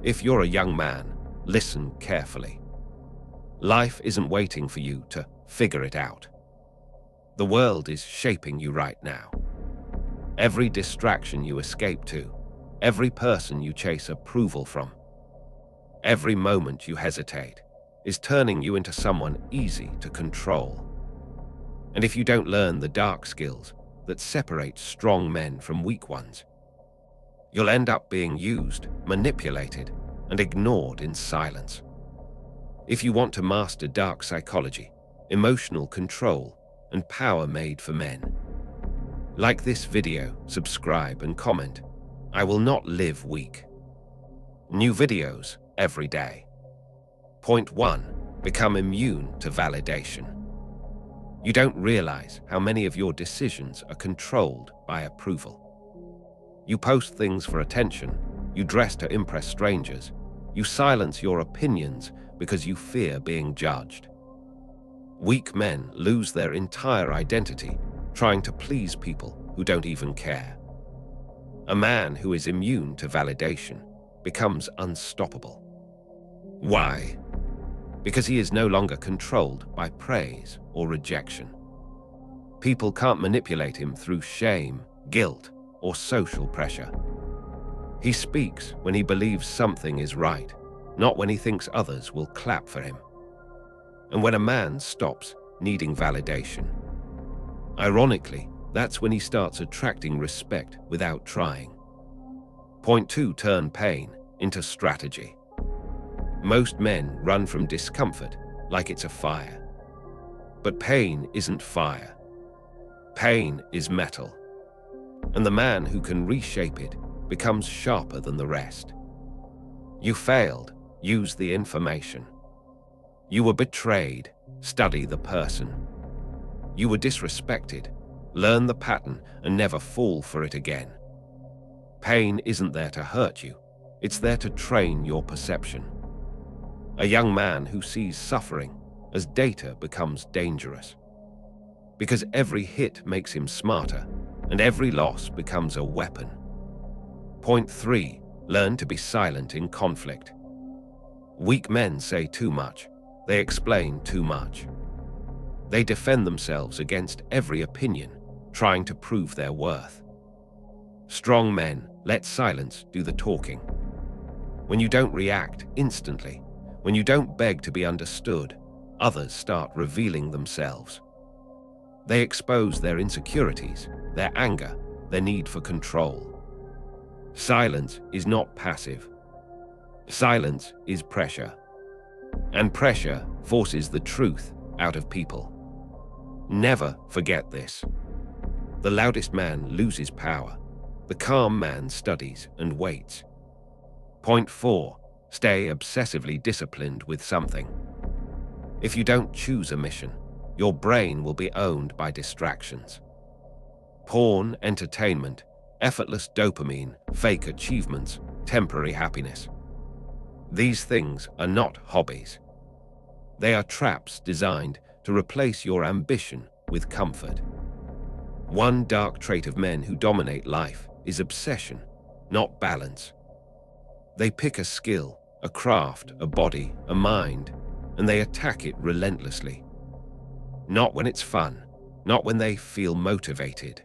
If you're a young man, listen carefully. Life isn't waiting for you to figure it out. The world is shaping you right now. Every distraction you escape to, every person you chase approval from, every moment you hesitate is turning you into someone easy to control. And if you don't learn the dark skills that separate strong men from weak ones, you'll end up being used, manipulated, and ignored in silence. If you want to master dark psychology, emotional control, and power made for men, like this video, subscribe and comment. I will not live weak. New videos every day. Point 1. Become immune to validation. You don't realize how many of your decisions are controlled by approval. You post things for attention, you dress to impress strangers, you silence your opinions because you fear being judged. Weak men lose their entire identity trying to please people who don't even care. A man who is immune to validation becomes unstoppable. Why? Because he is no longer controlled by praise or rejection. People can't manipulate him through shame, guilt, or social pressure. He speaks when he believes something is right, not when he thinks others will clap for him. And when a man stops needing validation, ironically, that's when he starts attracting respect without trying. Point 2. Turn pain into strategy. Most men run from discomfort like it's a fire. But pain isn't fire. Pain is metal. And the man who can reshape it becomes sharper than the rest. You failed, use the information. You were betrayed, study the person. You were disrespected, learn the pattern and never fall for it again. Pain isn't there to hurt you, it's there to train your perception. A young man who sees suffering as data becomes dangerous. Because every hit makes him smarter, and every loss becomes a weapon. Point 3. Learn to be silent in conflict. Weak men say too much. They explain too much. They defend themselves against every opinion, trying to prove their worth. Strong men let silence do the talking. When you don't react instantly, when you don't beg to be understood, others start revealing themselves. They expose their insecurities, their anger, their need for control. Silence is not passive. Silence is pressure. And pressure forces the truth out of people. Never forget this. The loudest man loses power. The calm man studies and waits. Point 4. Stay obsessively disciplined with something. If you don't choose a mission, your brain will be owned by distractions. Porn, entertainment, effortless dopamine, fake achievements, temporary happiness. These things are not hobbies. They are traps designed to replace your ambition with comfort. One dark trait of men who dominate life is obsession, not balance. They pick a skill, a craft, a body, a mind, and they attack it relentlessly. Not when it's fun, not when they feel motivated,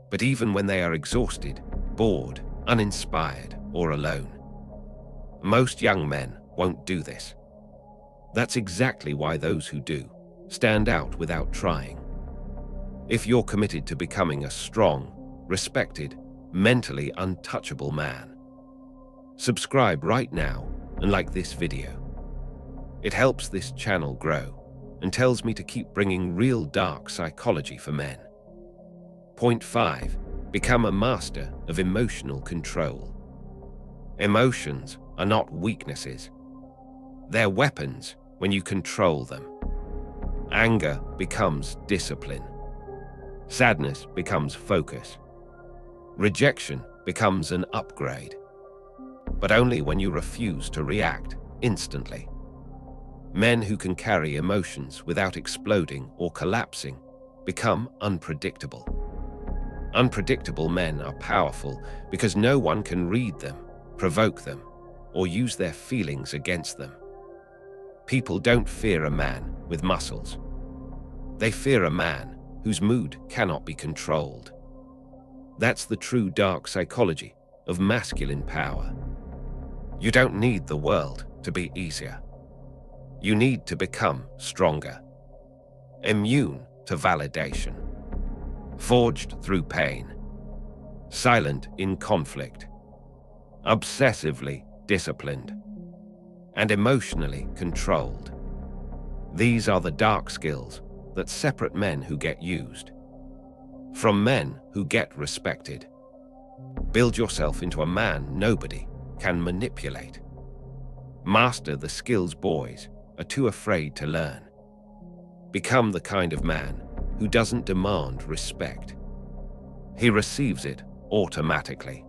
but even when they are exhausted, bored, uninspired, or alone. Most young men won't do this. That's exactly why those who do stand out without trying. If you're committed to becoming a strong, respected, mentally untouchable man, subscribe right now and like this video. It helps this channel grow and tells me to keep bringing real dark psychology for men. Point 5. Become a master of emotional control. Emotions are not weaknesses. They're weapons when you control them. Anger becomes discipline. Sadness becomes focus. Rejection becomes an upgrade. But only when you refuse to react instantly. Men who can carry emotions without exploding or collapsing become unpredictable. Unpredictable men are powerful because no one can read them, provoke them, or use their feelings against them. People don't fear a man with muscles. They fear a man whose mood cannot be controlled. That's the true dark psychology of masculine power. You don't need the world to be easier. You need to become stronger, immune to validation, forged through pain, silent in conflict, obsessively disciplined, and emotionally controlled. These are the dark skills that separate men who get used from men who get respected. Build yourself into a man nobody can manipulate. Master the skills boys are too afraid to learn. Become the kind of man who doesn't demand respect. He receives it automatically.